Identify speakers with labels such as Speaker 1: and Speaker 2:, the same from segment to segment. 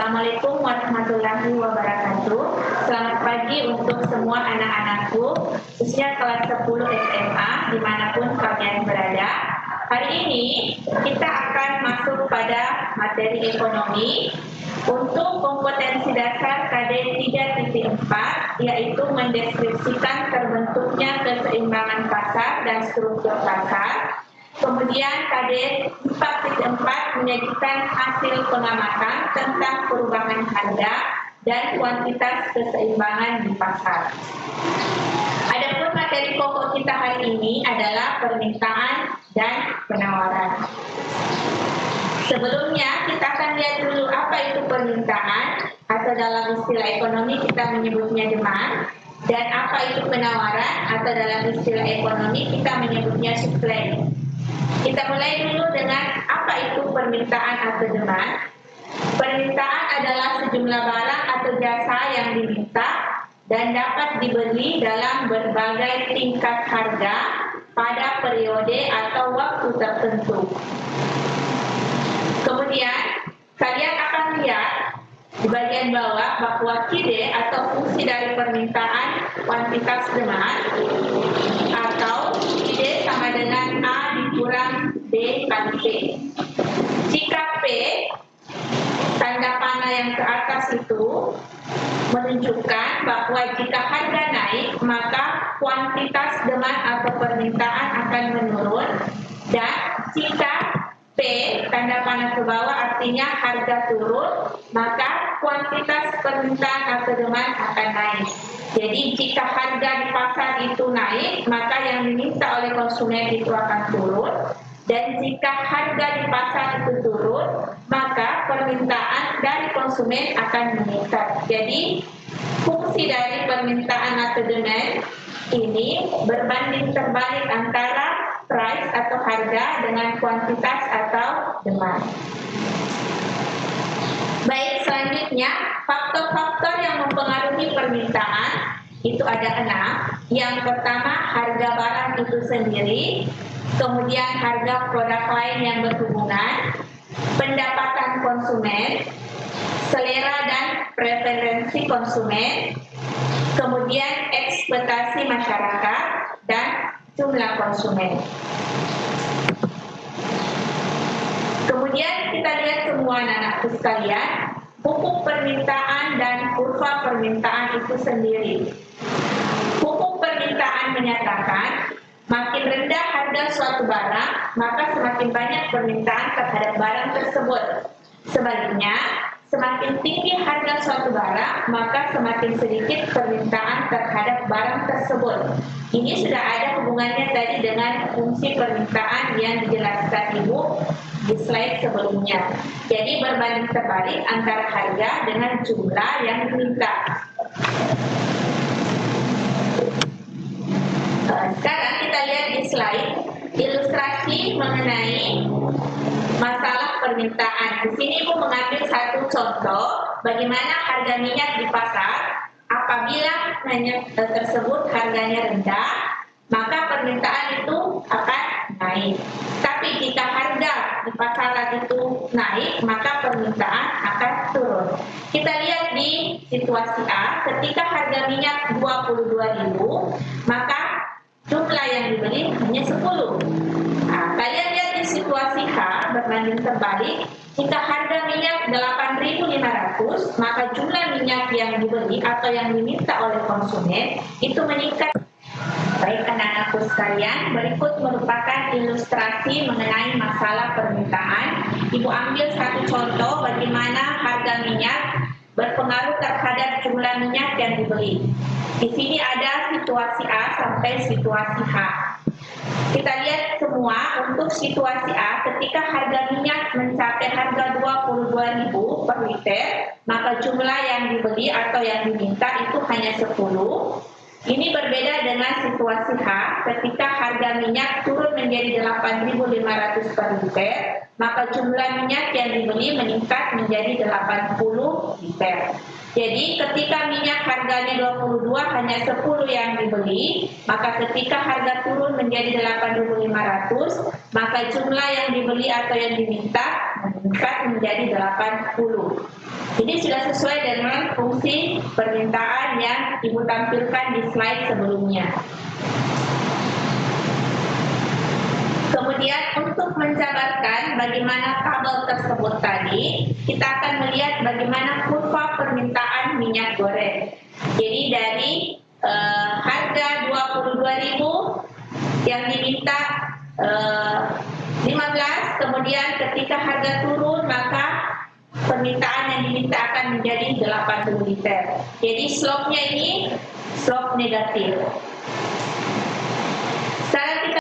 Speaker 1: Assalamualaikum warahmatullahi wabarakatuh. Selamat pagi untuk semua anak-anakku, khususnya kelas 10 SMA, dimanapun kalian berada. Hari ini kita akan masuk pada materi ekonomi untuk kompetensi dasar KD 3.4, yaitu mendeskripsikan terbentuknya keseimbangan pasar dan struktur pasar. Kemudian KD 4.4 menyajikan hasil pengamatan tentang perubahan harga dan kuantitas keseimbangan di pasar. Adapun materi pokok kita hari ini adalah permintaan dan penawaran. Sebelumnya kita akan lihat dulu apa itu permintaan, atau dalam istilah ekonomi kita menyebutnya demand, dan apa itu penawaran, atau dalam istilah ekonomi kita menyebutnya supply. Kita mulai dulu dengan apa itu permintaan atau demand. Permintaan adalah sejumlah barang atau jasa yang diminta dan dapat dibeli dalam berbagai tingkat harga pada periode atau waktu tertentu. Kemudian kalian akan lihat di bagian bawah bahwa QD atau fungsi dari permintaan kuantitas demand, atau QD sama dengan A dikurang D kali P. Jika P, tanda panah yang ke atas itu menunjukkan bahwa jika harga naik, maka kuantitas demand atau permintaan akan menurun, dan jika P, tanda panah ke bawah artinya harga turun, maka kuantitas permintaan atau demand akan naik. Jadi jika harga di pasar itu naik, maka yang diminta oleh konsumen itu akan turun, dan jika harga di pasar itu turun, maka permintaan dari konsumen akan meningkat. Jadi fungsi dari permintaan atau demand ini berbanding terbalik antara price atau harga dengan kuantitas atau demand. Baik, selanjutnya faktor-faktor yang mempengaruhi permintaan itu ada 6. Yang pertama, harga barang itu sendiri, kemudian harga produk lain yang berhubungan, pendapatan konsumen, selera dan preferensi konsumen, kemudian ekspektasi masyarakat, dan jumlah konsumen. Kemudian kita lihat semua anak-anakku sekalian, pupuk permintaan dan kurva permintaan itu sendiri. Pupuk permintaan menyatakan makin rendah harga suatu barang, maka semakin banyak permintaan terhadap barang tersebut. Sebaliknya, semakin tinggi harga suatu barang, maka semakin sedikit permintaan terhadap barang tersebut. Ini sudah ada hubungannya tadi dengan fungsi permintaan yang dijelaskan Ibu di slide sebelumnya. Jadi berbanding terbalik antara harga dengan jumlah yang diminta. Sekarang kita lihat di slide ilustrasi mengenai masalah permintaan. Di sini Ibu mengambil satu contoh bagaimana harga minyak di pasar. Apabila minyak tersebut harganya rendah, maka permintaan itu akan naik. Tapi jika harga di pasaran itu naik, maka permintaan akan turun. Kita lihat di situasi A, ketika harga minyak 22.000, maka jumlah yang dibeli hanya 10. Nah, kalian lihat di situasi H, berbanding terbalik, jika harga minyak 8.500, maka jumlah minyak yang dibeli atau yang diminta oleh konsumen itu meningkat. Baik anak-anakku sekalian, berikut merupakan ilustrasi mengenai masalah permintaan. Ibu ambil satu contoh bagaimana harga minyak berpengaruh terhadap jumlah minyak yang dibeli. Di sini ada situasi A sampai situasi H. Kita lihat semua untuk situasi A, ketika harga minyak mencapai harga 22.000 per liter, maka jumlah yang dibeli atau yang diminta itu hanya 10. Ini berbeda dengan situasi H ketika harga minyak turun menjadi 8.500 per liter, maka jumlah minyak yang dibeli meningkat menjadi 80 liter. Jadi ketika minyak harganya 22 hanya 10 yang dibeli, maka ketika harga turun menjadi 8.500, maka jumlah yang dibeli atau yang diminta meningkat menjadi 80. Ini sudah sesuai dengan fungsi permintaan yang Ibu tampilkan di slide sebelumnya. Kemudian untuk menjabarkan bagaimana tabel tersebut tadi, kita akan melihat bagaimana kurva permintaan minyak goreng. Jadi dari harga 22.000 yang diminta 15, kemudian ketika harga turun maka permintaan yang diminta akan menjadi 80 liter. Jadi slope-nya ini slope negatif. Sekarang kita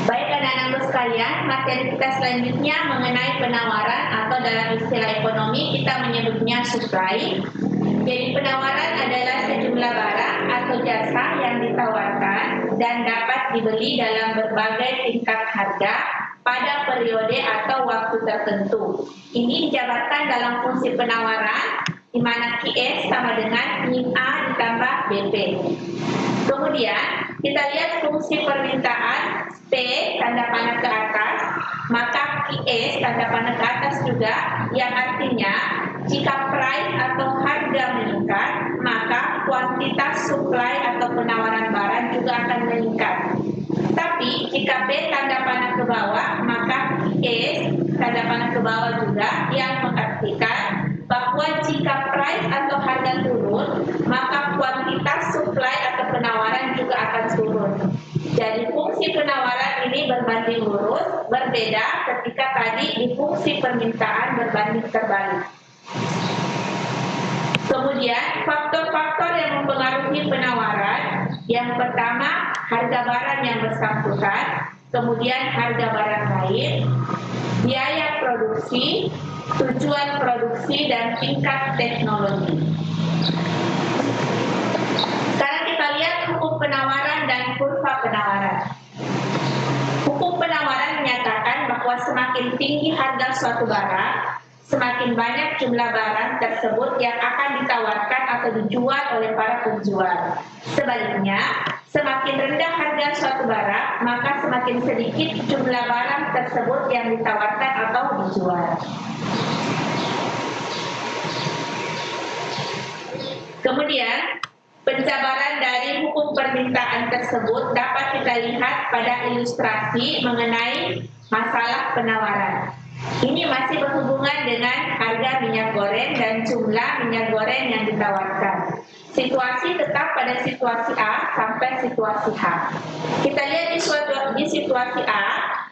Speaker 1: baik anak-anakku sekalian, materi kita selanjutnya mengenai penawaran atau dalam istilah ekonomi kita menyebutnya supply. Jadi penawaran adalah sejumlah barang atau jasa yang ditawarkan dan dapat dibeli dalam berbagai tingkat harga pada periode atau waktu tertentu. Ini dijabarkan dalam fungsi penawaran, di mana QS sama dengan NIM A ditambah BP. Kemudian kita lihat fungsi permintaan P tanda panah ke atas, maka QS tanda panah ke atas juga, yang artinya jika price atau harga meningkat, maka kuantitas supply atau penawaran barang juga akan meningkat. Tapi jika B tanda panah ke bawah, maka S tanda panah ke bawah juga, yang mengartikan bahwa jika price atau harga turun, maka kuantitas supply atau penawaran juga akan turun. Jadi fungsi penawaran ini berbanding lurus, berbeda ketika tadi di fungsi permintaan berbanding terbalik. Kemudian faktor-faktor yang mempengaruhi penawaran, yang pertama harga barang yang bersangkutan, kemudian harga barang lain, biaya produksi, tujuan produksi, dan tingkat teknologi. Sekarang kita lihat hukum penawaran dan kurva penawaran. Hukum penawaran menyatakan bahwa semakin tinggi harga suatu barang, semakin banyak jumlah barang tersebut yang akan ditawarkan atau dijual oleh para penjual. Sebaliknya, semakin rendah harga suatu barang, maka semakin sedikit jumlah barang tersebut yang ditawarkan atau dijual. Kemudian, penjabaran dari hukum permintaan tersebut dapat kita lihat pada ilustrasi mengenai masalah penawaran. Ini masih berhubungan dengan harga minyak goreng dan jumlah minyak goreng yang ditawarkan. Situasi tetap pada situasi A sampai situasi H. Kita lihat di situasi A,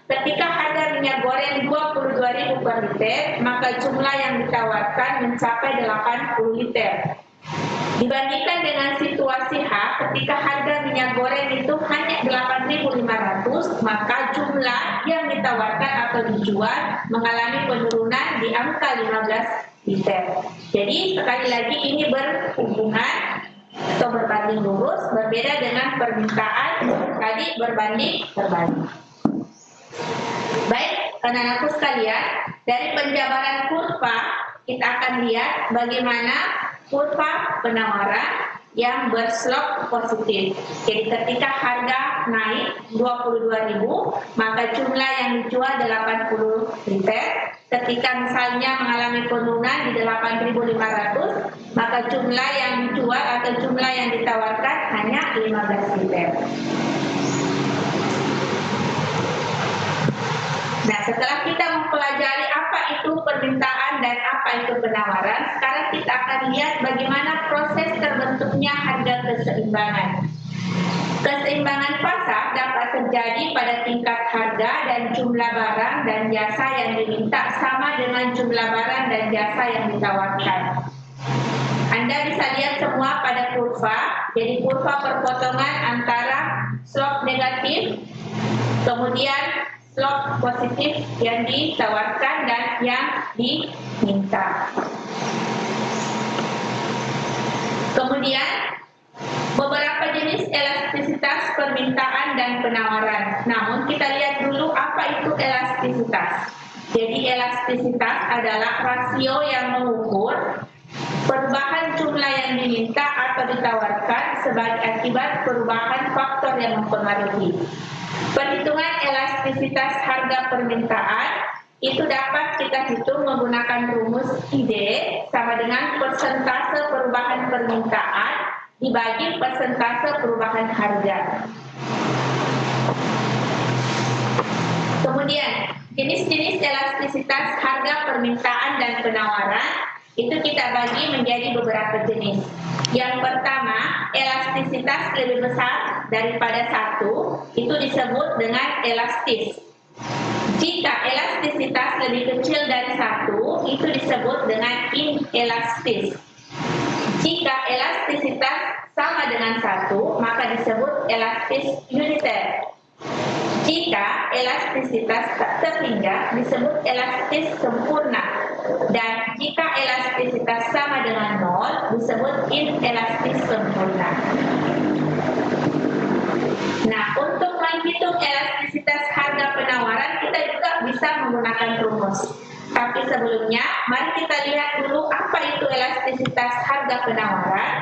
Speaker 1: ketika harga minyak goreng 22.000 per liter, maka jumlah yang ditawarkan mencapai 80 liter. Dibandingkan dengan situasi H, ketika harga minyak goreng itu hanya 8.500, maka jumlah yang ditawarkan atau dijual mengalami penurunan di angka 15 liter. Jadi sekali lagi ini berhubungan atau berbanding lurus, berbeda dengan permintaan tadi berbanding terbalik. Baik, anak-anakku sekalian, dari penjabaran kurva kita akan lihat bagaimana kurva penawaran yang berslop positif. Jadi ketika harga naik 22.000, maka jumlah yang dijual 80 liter. Ketika misalnya mengalami penurunan di 8.500, maka jumlah yang dijual atau jumlah yang ditawarkan hanya 15 liter. Nah, setelah kita mempelajari apa itu permintaan dan apa itu penawaran, sekarang kita akan lihat bagaimana proses terbentuknya harga keseimbangan. Keseimbangan pasar dapat terjadi pada tingkat harga dan jumlah barang dan jasa yang diminta sama dengan jumlah barang dan jasa yang ditawarkan. Anda bisa lihat semua pada kurva, jadi kurva perpotongan antara slope negatif, kemudian slope positif yang ditawarkan dan yang diminta. Kemudian beberapa jenis elastisitas permintaan dan penawaran. Namun kita lihat dulu apa itu elastisitas. Jadi elastisitas adalah rasio yang mengukur perubahan jumlah yang diminta atau ditawarkan sebagai akibat perubahan faktor yang mempengaruhi. Perhitungan elastisitas harga permintaan itu dapat kita hitung menggunakan rumus ID sama dengan persentase perubahan permintaan dibagi persentase perubahan harga. Kemudian, jenis-jenis elastisitas harga permintaan dan penawaran itu kita bagi menjadi beberapa jenis. Yang pertama, elastisitas lebih besar daripada 1 itu disebut dengan elastis. Jika elastisitas lebih kecil dari 1 itu disebut dengan inelastis. Jika elastisitas sama dengan 1 maka disebut elastis uniter. Jika elastisitas tak terhingga disebut elastis sempurna, dan jika elastisitas sama dengan 0 disebut inelastis sempurna. Nah, untuk menghitung elastisitas harga penawaran kita juga bisa menggunakan rumus. Tapi sebelumnya, mari kita lihat dulu apa itu elastisitas harga penawaran.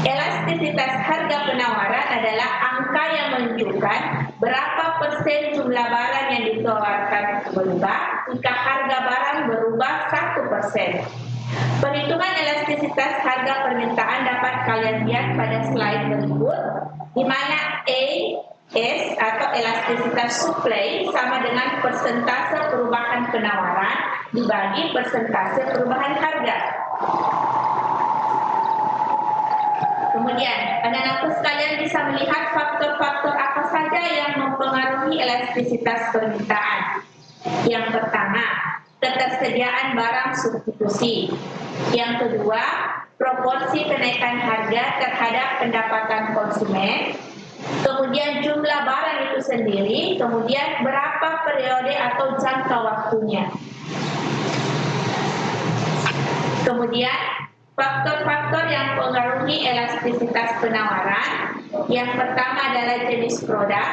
Speaker 1: Elastisitas harga penawaran adalah angka yang menunjukkan berapa persen jumlah barang yang ditawarkan berubah jika harga barang berubah 1%. Perhitungan elastisitas harga permintaan dapat kalian lihat pada slide berikut, di mana AS atau elastisitas supply sama dengan persentase perubahan penawaran dibagi persentase perubahan harga. Kemudian, anak-anakku sekalian bisa melihat faktor-faktor apa saja yang mempengaruhi elastisitas permintaan. Yang pertama, ketersediaan barang substitusi. Yang kedua, proporsi kenaikan harga terhadap pendapatan konsumen. Kemudian jumlah barang itu sendiri, kemudian berapa periode atau jangka waktunya. Kemudian faktor-faktor yang mempengaruhi elastisitas penawaran. Yang pertama adalah jenis produk,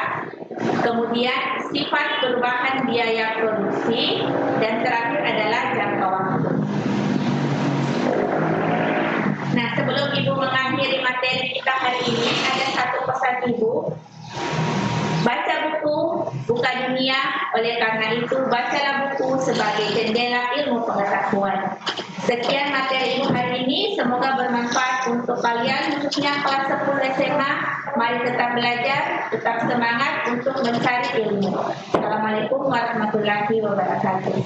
Speaker 1: kemudian sifat perubahan biaya produksi, dan terakhir adalah jangka waktu. Nah, sebelum Ibu mengakhiri materi kita hari ini, ada satu pesan Ibu. Baca buku, buka dunia. Oleh karena itu, bacalah buku sebagai jendela ilmu pengetahuan. Sekian materi Ibu hari ini, semoga bermanfaat untuk kalian, khususnya kelas 10 SMA. Mari tetap belajar, tetap semangat untuk mencari ilmu. Assalamualaikum warahmatullahi wabarakatuh.